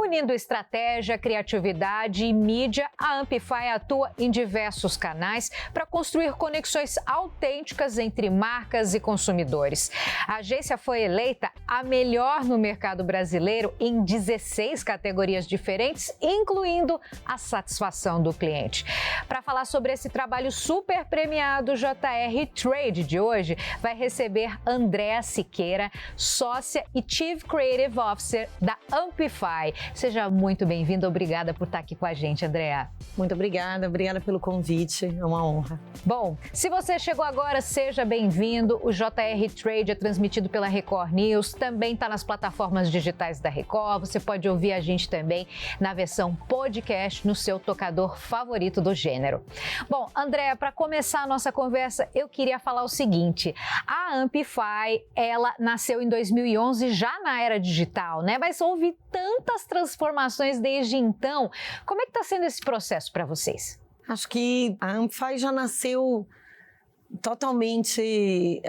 Unindo estratégia, criatividade e mídia, a Amplify atua em diversos canais para construir conexões autênticas entre marcas e consumidores. A agência foi eleita a melhor no mercado brasileiro em 16 categorias diferentes, incluindo a satisfação do cliente. Para falar sobre esse trabalho super premiado, o JR Trade de hoje vai receber Andréa Siqueira, sócia e Chief Creative Officer da Amplify. Seja muito bem-vinda, obrigada por estar aqui com a gente, Andréa. Muito obrigada pelo convite, é uma honra. Bom, se você chegou agora, seja bem-vindo. O JR Trade é transmitido pela Record News, também está nas plataformas digitais da Record. Você pode ouvir a gente também na versão podcast no seu tocador favorito do gênero. Bom, Andréa, para começar a nossa conversa, eu queria falar o seguinte: a Amplify, ela nasceu em 2011, já na era digital, né? Mas houve tantas transformações desde então. Como é que está sendo esse processo para vocês? Acho que a Amplify já nasceu totalmente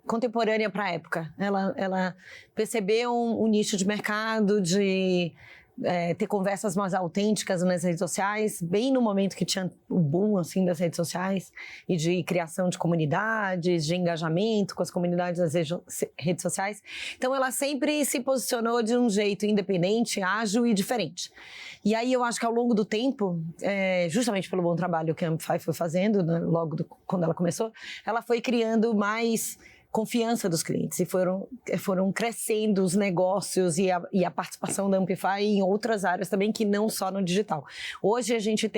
contemporânea para a época. Ela percebeu um nicho de mercado de ter conversas mais autênticas nas redes sociais, bem no momento que tinha o boom assim, das redes sociais e de criação de comunidades, de engajamento com as comunidades das redes sociais. Então ela sempre se posicionou de um jeito independente, ágil e diferente. E aí eu acho que ao longo do tempo, justamente pelo bom trabalho que a Amplify foi fazendo, né, quando ela começou, ela foi criando mais confiança dos clientes e foram crescendo os negócios e a participação da Amplify em outras áreas também, que não só no digital. Hoje a gente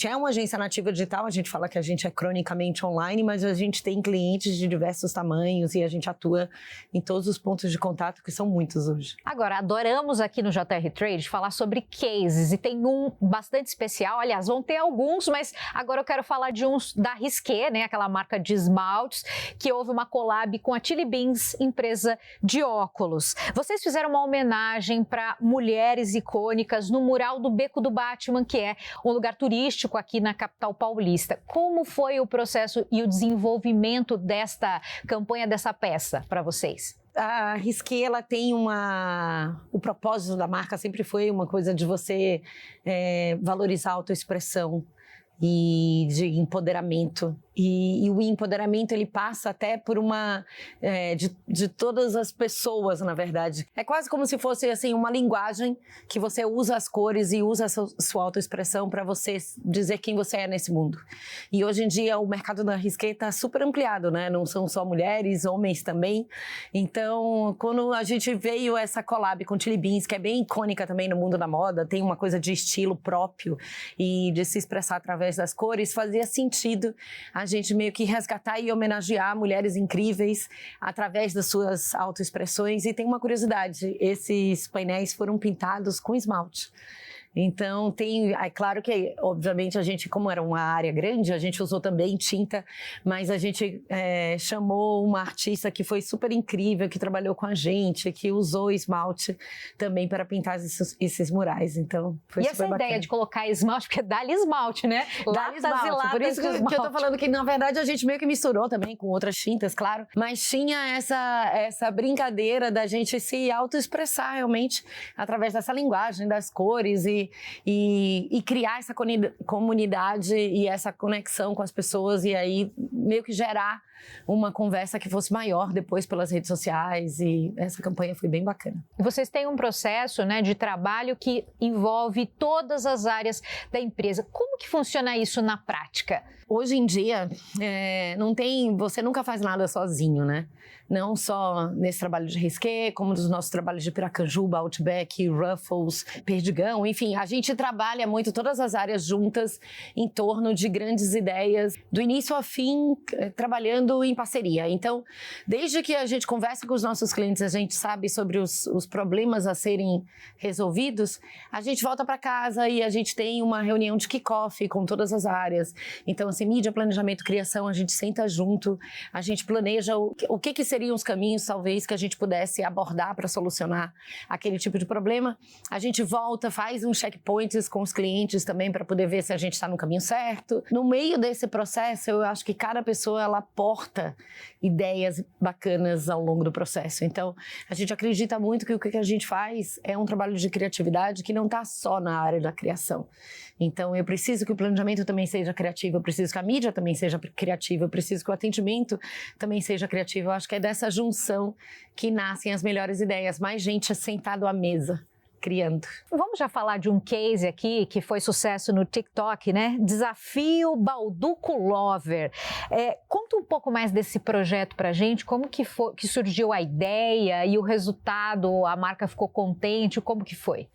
é uma agência nativa digital, a gente fala que a gente é cronicamente online, mas a gente tem clientes de diversos tamanhos e a gente atua em todos os pontos de contato, que são muitos hoje. Agora, adoramos aqui no JR Trade falar sobre cases e tem um bastante especial, aliás, vão ter alguns, mas agora eu quero falar de uns da Risqué, né, aquela marca de esmaltes, que houve uma collab com a Chili Beans, empresa de óculos. Vocês fizeram uma homenagem para mulheres icônicas no mural do Beco do Batman, que é um lugar turístico aqui na capital paulista. Como foi o processo e o desenvolvimento desta campanha, dessa peça para vocês? A Risqué, ela tem o propósito da marca sempre foi uma coisa de você valorizar a autoexpressão e de empoderamento. E o empoderamento, ele passa até por de todas as pessoas, na verdade. É quase como se fosse assim, uma linguagem que você usa as cores e usa a sua autoexpressão para você dizer quem você é nesse mundo. E hoje em dia o mercado da Risqué está super ampliado, né? Não são só mulheres, homens também. Então, quando a gente veio essa collab com Chili Beans, que é bem icônica também no mundo da moda, tem uma coisa de estilo próprio e de se expressar através das cores, fazia sentido a gente meio que resgatar e homenagear mulheres incríveis através das suas autoexpressões. E tem uma curiosidade, esses painéis foram pintados com esmalte. Então, é claro que, obviamente, a gente, como era uma área grande, a gente usou também tinta, mas a gente chamou uma artista que foi super incrível, que trabalhou com a gente, que usou esmalte também para pintar esses murais. Então, foi super bacana. E essa ideia de colocar esmalte, porque dá-lhe esmalte, né? Dá-lhe esmalte, por isso que eu tô falando que, na verdade, a gente meio que misturou também com outras tintas, claro, mas tinha essa brincadeira da gente se autoexpressar realmente através dessa linguagem, das cores e criar essa comunidade e essa conexão com as pessoas e aí meio que gerar uma conversa que fosse maior depois pelas redes sociais e essa campanha foi bem bacana. Vocês têm um processo, né, de trabalho que envolve todas as áreas da empresa. Como que funciona isso na prática? Hoje em dia, você nunca faz nada sozinho, né? Não só nesse trabalho de Risqué, como nos nossos trabalhos de Piracanjuba, Outback, Ruffles, Perdigão, enfim, a gente trabalha muito todas as áreas juntas em torno de grandes ideias, do início ao fim, trabalhando em parceria. Então, desde que a gente conversa com os nossos clientes, a gente sabe sobre os problemas a serem resolvidos, a gente volta para casa e a gente tem uma reunião de kick-off com todas as áreas. Então, assim, mídia, planejamento, criação, a gente senta junto, a gente planeja o que seriam os caminhos, talvez, que a gente pudesse abordar para solucionar aquele tipo de problema. A gente volta, faz uns checkpoints com os clientes também para poder ver se a gente está no caminho certo. No meio desse processo, eu acho que cada pessoa ela aporta importa ideias bacanas ao longo do processo. Então, a gente acredita muito que o que a gente faz é um trabalho de criatividade que não está só na área da criação. Então, eu preciso que o planejamento também seja criativo, eu preciso que a mídia também seja criativa, eu preciso que o atendimento também seja criativo. Eu acho que é dessa junção que nascem as melhores ideias, mais gente sentado à mesa, criando. Vamos já falar de um case aqui que foi sucesso no TikTok, né? Desafio Balduco Lover. Conta um pouco mais desse projeto pra gente, como que surgiu a ideia e o resultado, a marca ficou contente, como que foi?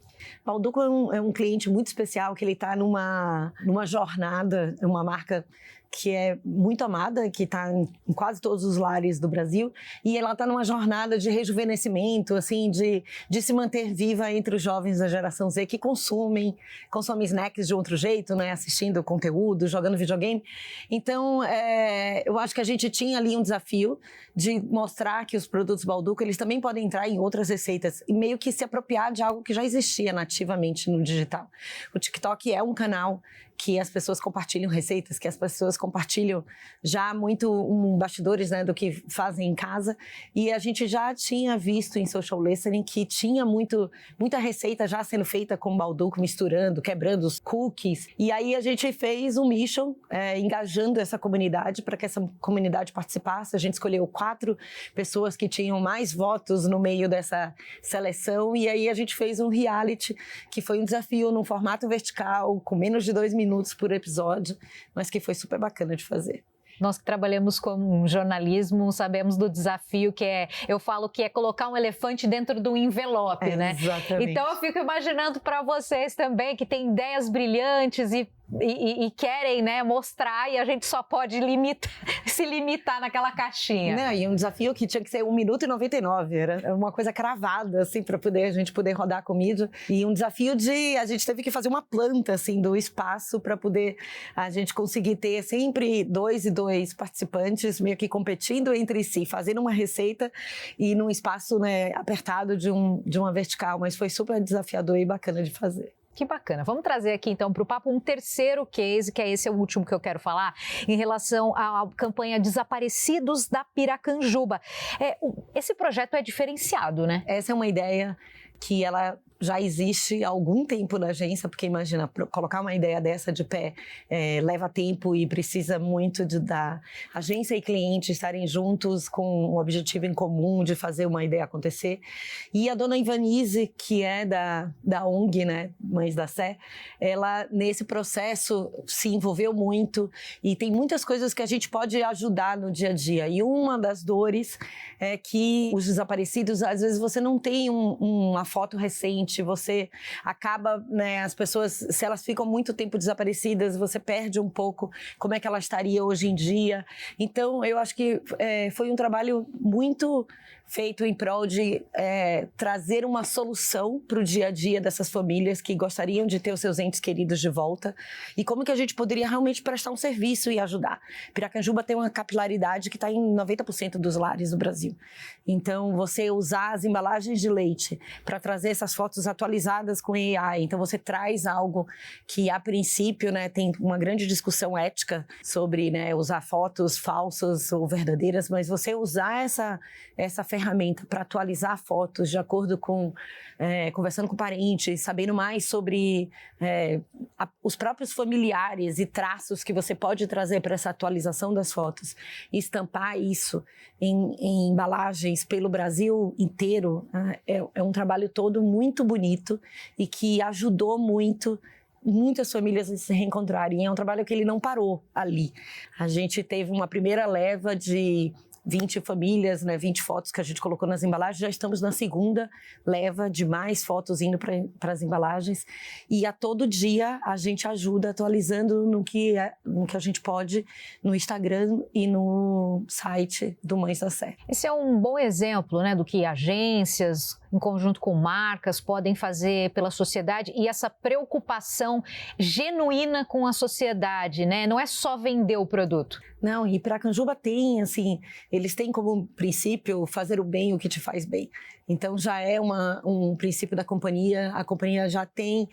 Balduco é um cliente muito especial, que ele está numa jornada, uma marca que é muito amada, que está em quase todos os lares do Brasil, e ela está numa jornada de rejuvenescimento, assim, de se manter viva entre os jovens da geração Z que consomem snacks de outro jeito, né, assistindo conteúdo, jogando videogame. Então, eu acho que a gente tinha ali um desafio de mostrar que os produtos Balduco, eles também podem entrar em outras receitas e meio que se apropriar de algo que já existia nativamente no digital. O TikTok é um canal que as pessoas compartilham receitas, que as pessoas compartilham já muito bastidores, né, do que fazem em casa, e a gente já tinha visto em social listening que tinha muita receita já sendo feita com Balduco, misturando, quebrando os cookies, e aí a gente fez um mission engajando essa comunidade para que essa comunidade participasse. A gente escolheu 4 pessoas que tinham mais votos no meio dessa seleção, e aí a gente fez um reality que foi um desafio num formato vertical, com menos de 2 minutos por episódio, mas que foi super bacana de fazer. Nós que trabalhamos com jornalismo sabemos do desafio eu falo que é colocar um elefante dentro de um envelope, né? Exatamente. Então eu fico imaginando para vocês também que têm ideias brilhantes e querem, né, mostrar, e a gente só pode se limitar naquela caixinha. Não, e um desafio que tinha que ser 1 minuto e 99, era uma coisa cravada, assim, para a gente poder rodar a comida, e um desafio a gente teve que fazer uma planta, assim, do espaço para poder a gente conseguir ter sempre 2 e 2 participantes meio que competindo entre si, fazendo uma receita e num espaço, né, apertado de uma vertical, mas foi super desafiador e bacana de fazer. Que bacana. Vamos trazer aqui, então, para o papo um terceiro case, que esse é o último que eu quero falar, em relação à campanha Desaparecidos da Piracanjuba. Esse projeto é diferenciado, né? Essa é uma ideia que ela já existe há algum tempo na agência, porque imagina, colocar uma ideia dessa de pé leva tempo e precisa muito da agência e cliente estarem juntos com um objetivo em comum de fazer uma ideia acontecer. E a dona Ivanise, que é da ONG, né, Mães da Sé, ela nesse processo se envolveu muito e tem muitas coisas que a gente pode ajudar no dia a dia. E uma das dores é que os desaparecidos, às vezes você não tem uma foto recente, você acaba, né, as pessoas, se elas ficam muito tempo desaparecidas, você perde um pouco como é que ela estaria hoje em dia. Então, eu acho que foi um trabalho muito feito em prol de trazer uma solução para o dia a dia dessas famílias que gostariam de ter os seus entes queridos de volta, e como que a gente poderia realmente prestar um serviço e ajudar. Piracanjuba tem uma capilaridade que está em 90% dos lares do Brasil. Então, você usar as embalagens de leite para trazer essas fotos atualizadas com AI, então você traz algo que, a princípio, né, tem uma grande discussão ética sobre, né, usar fotos falsas ou verdadeiras, mas você usar essa ferramenta para atualizar fotos de acordo com, conversando com parentes, sabendo mais sobre os próprios familiares e traços que você pode trazer para essa atualização das fotos, e estampar isso em embalagens pelo Brasil inteiro, é um trabalho todo muito bonito e que ajudou muitas famílias a se reencontrarem. É um trabalho que ele não parou ali. A gente teve uma primeira leva de 20 famílias, né, 20 fotos que a gente colocou nas embalagens. Já estamos na segunda leva de mais fotos indo para as embalagens, e a todo dia a gente ajuda atualizando no que a gente pode no Instagram e no site do Mães da Sé. Esse é um bom exemplo, né, do que agências, em conjunto com marcas, podem fazer pela sociedade, e essa preocupação genuína com a sociedade, né? Não é só vender o produto. Não, e Piracanjuba tem, assim, eles têm como princípio fazer o bem o que te faz bem. Então já é um princípio da companhia, a companhia já tem,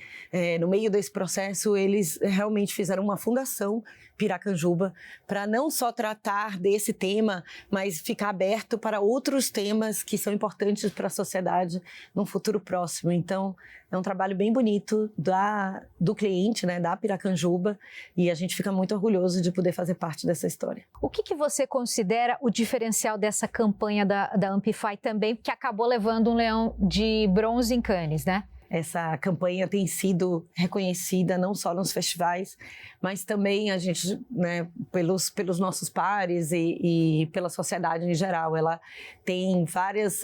no meio desse processo, eles realmente fizeram uma fundação Piracanjuba, para não só tratar desse tema, mas ficar aberto para outros temas que são importantes para a sociedade num futuro próximo. Então, é um trabalho bem bonito do cliente, né, da Piracanjuba, e a gente fica muito orgulhoso de poder fazer parte dessa história. O que você considera o diferencial dessa campanha da Amplify também, que acabou levando um leão de bronze em Cannes, né? Essa campanha tem sido reconhecida não só nos festivais, mas também a gente, né, pelos nossos pares e pela sociedade em geral. Ela tem vários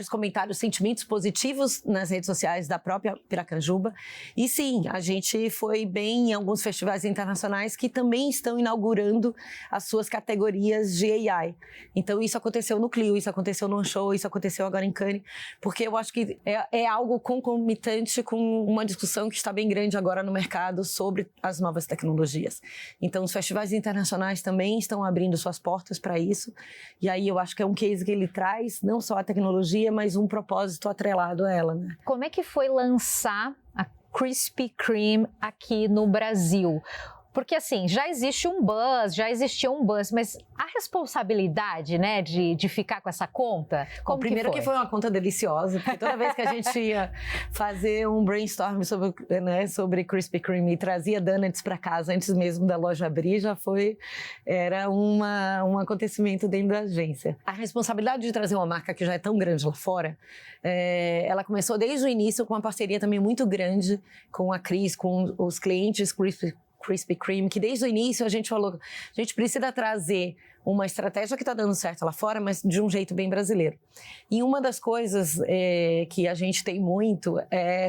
comentários, sentimentos positivos nas redes sociais da própria Piracanjuba. E sim, a gente foi bem em alguns festivais internacionais que também estão inaugurando as suas categorias de AI. Então isso aconteceu no Clio, isso aconteceu no show, isso aconteceu agora em Cannes, porque eu acho que é algo concomitante com uma discussão que está bem grande agora no mercado sobre as novas tecnologias. Então os festivais internacionais também estão abrindo suas portas para isso, e aí eu acho que é um case que ele traz não só a tecnologia, mas um propósito atrelado a ela, né? Como é que foi lançar a Krispy Kreme aqui no Brasil? Porque, assim, já existia um buzz, mas a responsabilidade, né, de ficar com essa conta, como primeiro que foi uma conta deliciosa, porque toda vez que a gente ia fazer um brainstorm sobre Krispy Kreme e trazia donuts para casa antes mesmo da loja abrir, era um acontecimento dentro da agência. A responsabilidade de trazer uma marca que já é tão grande lá fora, ela começou desde o início com uma parceria também muito grande com a Cris, com os clientes Krispy Kreme, que desde o início a gente falou, a gente precisa trazer uma estratégia que está dando certo lá fora, mas de um jeito bem brasileiro. E uma das coisas que a gente tem muito é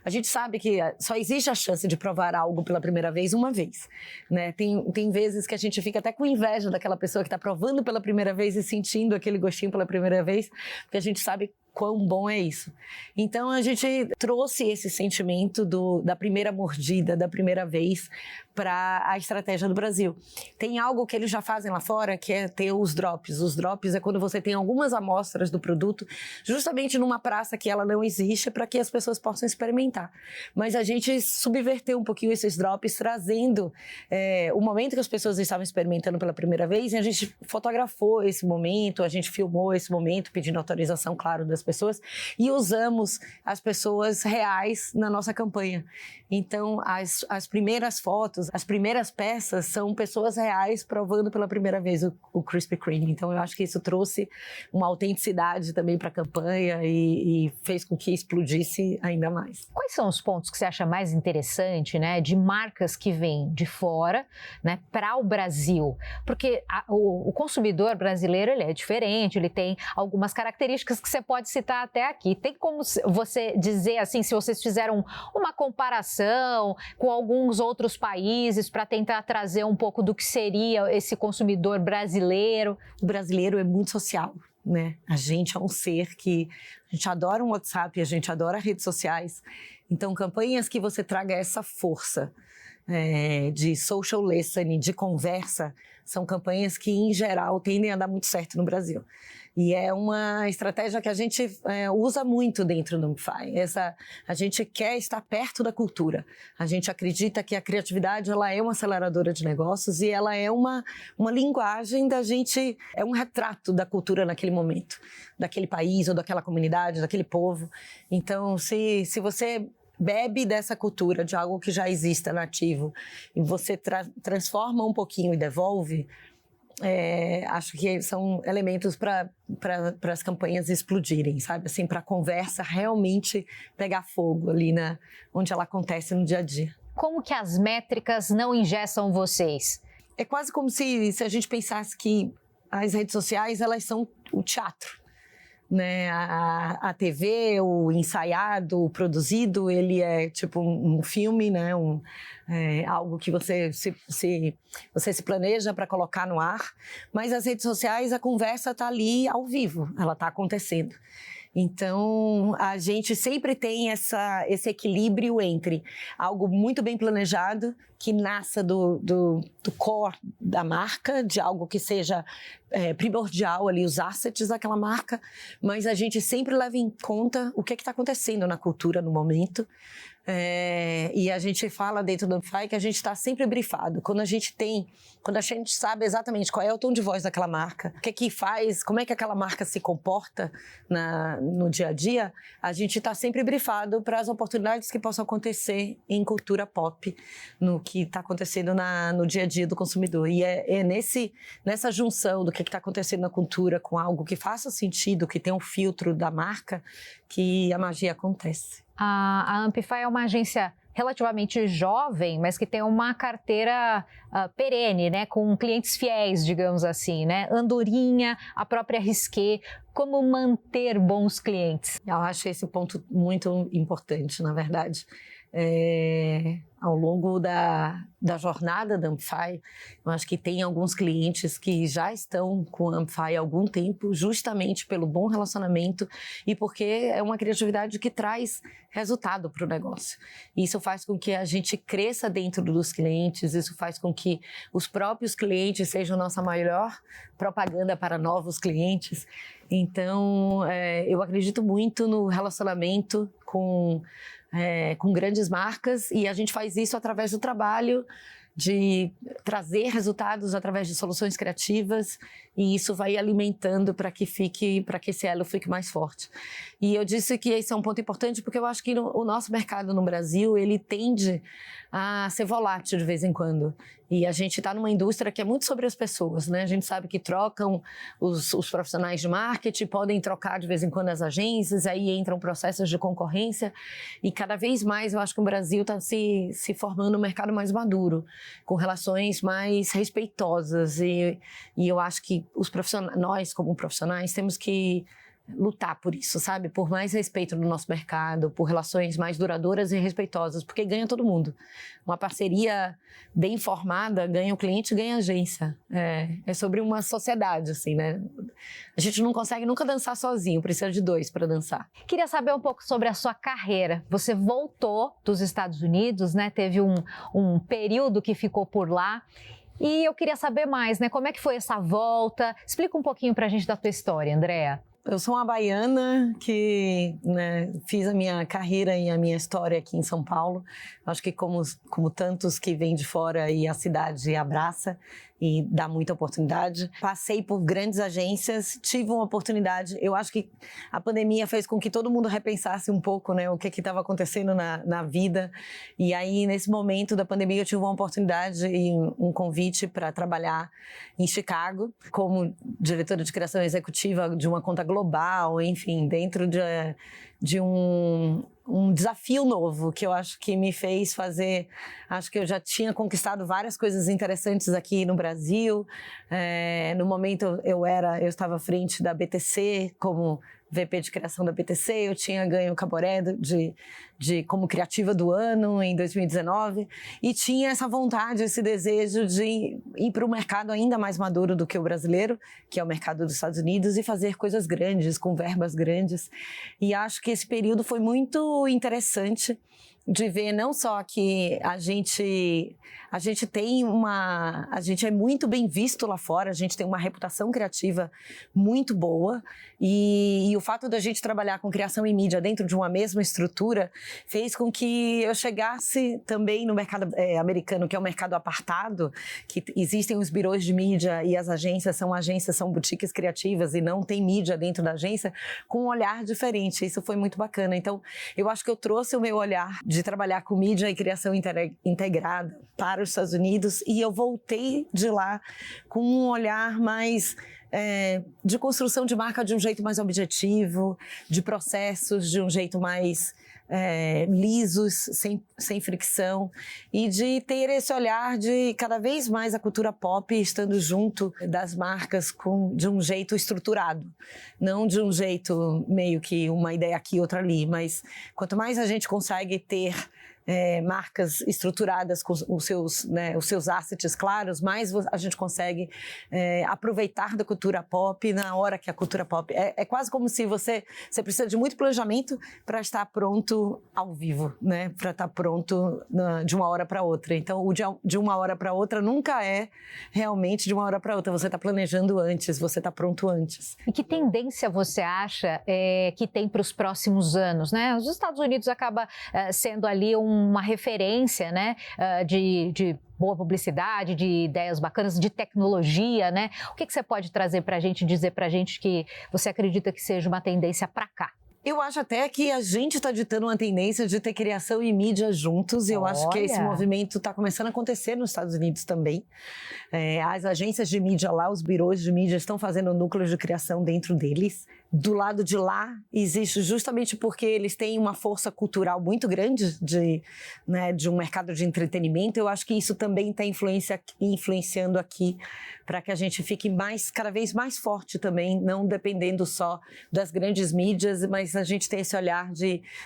a gente sabe que só existe a chance de provar algo pela primeira vez uma vez, né? Tem vezes que a gente fica até com inveja daquela pessoa que está provando pela primeira vez e sentindo aquele gostinho pela primeira vez, porque a gente sabe quão bom é isso. Então a gente trouxe esse sentimento da primeira mordida, da primeira vez, para a estratégia do Brasil. Tem algo que eles já fazem lá fora, que é ter os drops. Os drops é quando você tem algumas amostras do produto, justamente numa praça que ela não existe, para que as pessoas possam experimentar. Mas a gente subverteu um pouquinho esses drops, trazendo o momento que as pessoas estavam experimentando pela primeira vez, e a gente fotografou esse momento, a gente filmou esse momento, pedindo autorização, claro, das pessoas, e usamos as pessoas reais na nossa campanha. Então, as primeiras fotos, as primeiras peças são pessoas reais provando pela primeira vez o Krispy Kreme. Então, eu acho que isso trouxe uma autenticidade também para a campanha e fez com que explodisse ainda mais. Quais são os pontos que você acha mais interessante, né, de marcas que vêm de fora, né, para o Brasil? Porque o consumidor brasileiro, ele é diferente, ele tem algumas características que você pode citar até aqui. Tem como você dizer, assim, se vocês fizeram uma comparação com alguns outros países para tentar trazer um pouco do que seria esse consumidor brasileiro? O brasileiro é muito social, né? A gente é um ser que a gente adora um WhatsApp, a gente adora redes sociais. Então, campanhas que você traga essa força de social listening, de conversa, são campanhas que, em geral, tendem a dar muito certo no Brasil. E é uma estratégia que a gente usa muito dentro do Amplify. A gente quer estar perto da cultura. A gente acredita que a criatividade ela é uma aceleradora de negócios e ela é uma linguagem da gente, é um retrato da cultura naquele momento, daquele país ou daquela comunidade, daquele povo. Então, se você bebe dessa cultura, de algo que já exista nativo, e você transforma um pouquinho e devolve, acho que são elementos para as campanhas explodirem, sabe? Assim, para a conversa realmente pegar fogo ali onde ela acontece no dia a dia. Como que as métricas não engessam vocês? É quase como se a gente pensasse que as redes sociais, elas são o teatro, né? A TV, o ensaiado, o produzido, ele é tipo um filme, né? Algo que você se planeja para colocar no ar, mas as redes sociais, a conversa está ali ao vivo, ela está acontecendo. Então, a gente sempre tem esse equilíbrio entre algo muito bem planejado, que nasça do core da marca, de algo que seja primordial ali, os assets daquela marca, mas a gente sempre leva em conta o que está acontecendo na cultura no momento. E a gente fala dentro do Amplify que a gente está sempre brifado. Quando a gente sabe exatamente qual é o tom de voz daquela marca, o que faz, como é que aquela marca se comporta no dia a dia, a gente está sempre brifado para as oportunidades que possam acontecer em cultura pop, no que está acontecendo no dia a dia do consumidor. E nessa junção do que está acontecendo na cultura com algo que faça sentido, que tenha um filtro da marca, que a magia acontece. A Amplify é uma agência relativamente jovem, mas que tem uma carteira perene, né, com clientes fiéis, digamos assim, né? Andorinha, a própria Risqué. Como manter bons clientes? Eu acho esse ponto muito importante, na verdade. Ao longo da jornada da Amplify, eu acho que tem alguns clientes que já estão com a Amplify há algum tempo, justamente pelo bom relacionamento e porque é uma criatividade que traz resultado para o negócio. Isso faz com que a gente cresça dentro dos clientes, isso faz com que os próprios clientes sejam nossa maior propaganda para novos clientes. Então, eu acredito muito no relacionamento com grandes marcas, e a gente faz isso através do trabalho, de trazer resultados através de soluções criativas, e isso vai alimentando para que esse elo fique mais forte. E eu disse que esse é um ponto importante porque eu acho que o nosso mercado no Brasil, ele tende a ser volátil de vez em quando. E a gente está numa indústria que é muito sobre as pessoas, né? A gente sabe que trocam os profissionais de marketing, podem trocar de vez em quando as agências, aí entram processos de concorrência, e cada vez mais eu acho que o Brasil está se formando um mercado mais maduro, com relações mais respeitosas, e eu acho que nós como profissionais temos que lutar por isso, sabe? Por mais respeito no nosso mercado, por relações mais duradouras e respeitosas, porque ganha todo mundo. Uma parceria bem formada ganha o cliente e ganha a agência. É sobre uma sociedade, assim, né? A gente não consegue nunca dançar sozinho, precisa de dois para dançar. Queria saber um pouco sobre a sua carreira. Você voltou dos Estados Unidos, né? Teve um período que ficou por lá. E eu queria saber mais, né? Como é que foi essa volta? Explica um pouquinho pra gente da tua história, Andréa. Eu sou uma baiana que, né, fiz a minha carreira e a minha história aqui em São Paulo. Acho que como tantos que vêm de fora e a cidade abraça e dá muita oportunidade. Passei por grandes agências, tive uma oportunidade. Eu acho que a pandemia fez com que todo mundo repensasse um pouco, né, o que estava acontecendo na vida. E aí, nesse momento da pandemia, eu tive uma oportunidade e um convite para trabalhar em Chicago como diretora de criação executiva de uma conta global, enfim, dentro de um desafio novo que eu acho que me fez fazer. Acho que eu já tinha conquistado várias coisas interessantes aqui no Brasil. No momento eu estava à frente da BTC como VP de criação da BTC, eu tinha ganho o Caboré como criativa do ano em 2019 e tinha essa vontade, esse desejo de ir para um mercado ainda mais maduro do que o brasileiro, que é o mercado dos Estados Unidos, e fazer coisas grandes, com verbas grandes. E acho que esse período foi muito interessante de ver não só que a gente é muito bem visto lá fora, a gente tem uma reputação criativa muito boa, e o fato da gente trabalhar com criação e mídia dentro de uma mesma estrutura fez com que eu chegasse também no mercado americano, que é um mercado apartado, que existem os birôs de mídia e as agências são boutiques criativas e não tem mídia dentro da agência, com um olhar diferente. Isso foi muito bacana. Então, eu acho que eu trouxe o meu olhar de trabalhar com mídia e criação integrada para os Estados Unidos, e eu voltei de lá com um olhar mais de construção de marca de um jeito mais objetivo, de processos de um jeito mais lisos, sem fricção, e de ter esse olhar de cada vez mais a cultura pop estando junto das marcas de um jeito estruturado, não de um jeito meio que uma ideia aqui, outra ali, mas quanto mais a gente consegue ter marcas estruturadas com os seus assets claros, mais a gente consegue aproveitar da cultura pop na hora que a cultura pop... É quase como se você precisa de muito planejamento para estar pronto ao vivo, né? Para estar pronto de uma hora para outra. Então, o de uma hora para outra nunca é realmente de uma hora para outra. Você está planejando antes, você está pronto antes. E que tendência você acha que tem para os próximos anos, né? Os Estados Unidos acaba sendo ali uma referência, né? De boa publicidade, de ideias bacanas, de tecnologia, né? O que você pode trazer para a gente, dizer para a gente que você acredita que seja uma tendência para cá? Eu acho até que a gente está ditando uma tendência de ter criação e mídia juntos. Eu acho que esse movimento está começando a acontecer nos Estados Unidos também. As agências de mídia lá, os birôs de mídia estão fazendo núcleos de criação dentro deles. Do lado de lá, existe justamente porque eles têm uma força cultural muito grande de um mercado de entretenimento. Eu acho que isso também está influenciando aqui para que a gente fique cada vez mais forte também, não dependendo só das grandes mídias, mas a gente tem esse olhar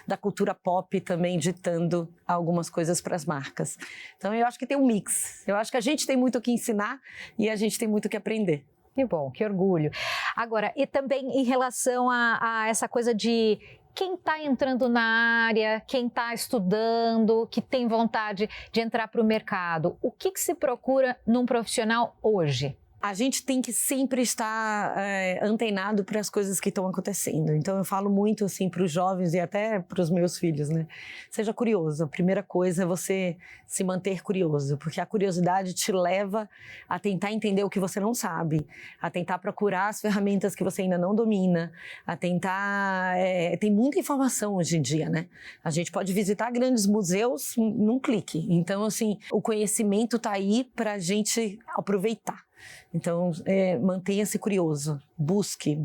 da cultura pop também ditando algumas coisas para as marcas. Então, eu acho que tem um mix. Eu acho que a gente tem muito o que ensinar e a gente tem muito o que aprender. Que bom, que orgulho. Agora, e também em relação a essa coisa de quem está entrando na área, quem está estudando, que tem vontade de entrar para o mercado, o que se procura num profissional hoje? A gente tem que sempre estar antenado para as coisas que estão acontecendo. Então, eu falo muito assim para os jovens e até para os meus filhos, né? Seja curioso. A primeira coisa é você se manter curioso, porque a curiosidade te leva a tentar entender o que você não sabe, a tentar procurar as ferramentas que você ainda não domina, a tentar... Tem muita informação hoje em dia, né? A gente pode visitar grandes museus num clique. Então, assim, o conhecimento está aí para a gente aproveitar. Então, mantenha-se curioso, busque.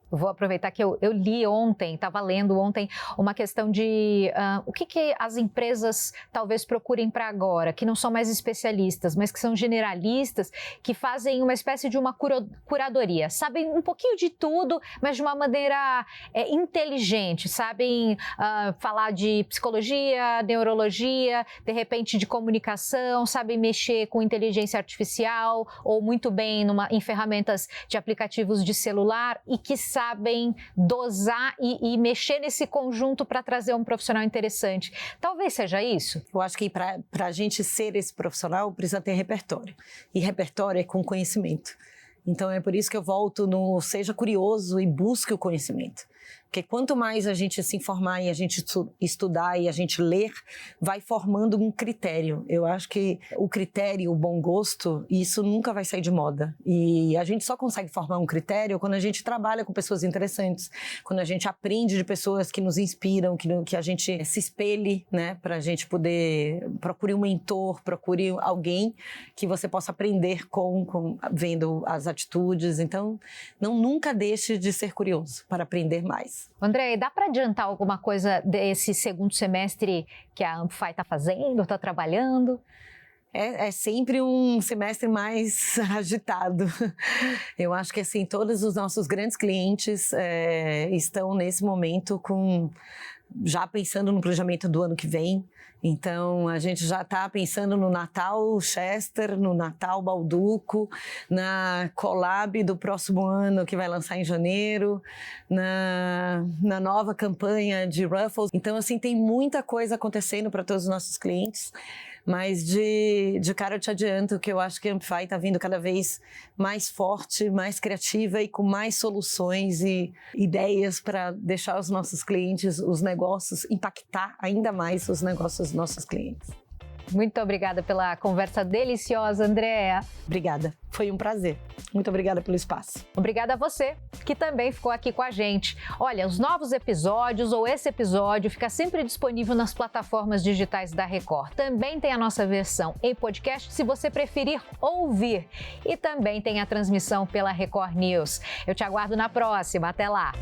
Vou aproveitar que eu li ontem, estava lendo ontem, uma questão de o que as empresas talvez procurem para agora, que não são mais especialistas, mas que são generalistas, que fazem uma espécie de uma curadoria. Sabem um pouquinho de tudo, mas de uma maneira inteligente. Sabem falar de psicologia, neurologia, de repente de comunicação, sabem mexer com inteligência artificial ou muito bem em ferramentas de aplicativos de celular e que sabem dosar e mexer nesse conjunto para trazer um profissional interessante. Talvez seja isso? Eu acho que para a gente ser esse profissional, precisa ter repertório. E repertório é com conhecimento. Então, é por isso que eu volto no seja curioso e busque o conhecimento. Porque quanto mais a gente se informar e a gente estudar e a gente ler, vai formando um critério. Eu acho que o critério, o bom gosto, isso nunca vai sair de moda. E a gente só consegue formar um critério quando a gente trabalha com pessoas interessantes, quando a gente aprende de pessoas que nos inspiram, que a gente se espelhe, né? Para a gente poder... Procure um mentor, procure alguém que você possa aprender vendo as atitudes. Então, nunca deixe de ser curioso para aprender mais. André, dá para adiantar alguma coisa desse segundo semestre que a Amplify está fazendo, está trabalhando? É sempre um semestre mais agitado. Eu acho que assim, todos os nossos grandes clientes estão nesse momento já pensando no planejamento do ano que vem. Então, a gente já está pensando no Natal Chester, no Natal Balduco, na collab do próximo ano que vai lançar em janeiro, na nova campanha de Ruffles. Então, assim, tem muita coisa acontecendo para todos os nossos clientes. Mas de cara eu te adianto que eu acho que a Amplify está vindo cada vez mais forte, mais criativa e com mais soluções e ideias para deixar os nossos clientes, os negócios, impactar ainda mais os negócios dos nossos clientes. Muito obrigada pela conversa deliciosa, Andréa. Obrigada, foi um prazer. Muito obrigada pelo espaço. Obrigada a você, que também ficou aqui com a gente. Olha, os novos episódios ou esse episódio fica sempre disponível nas plataformas digitais da Record. Também tem a nossa versão em podcast, se você preferir ouvir. E também tem a transmissão pela Record News. Eu te aguardo na próxima. Até lá!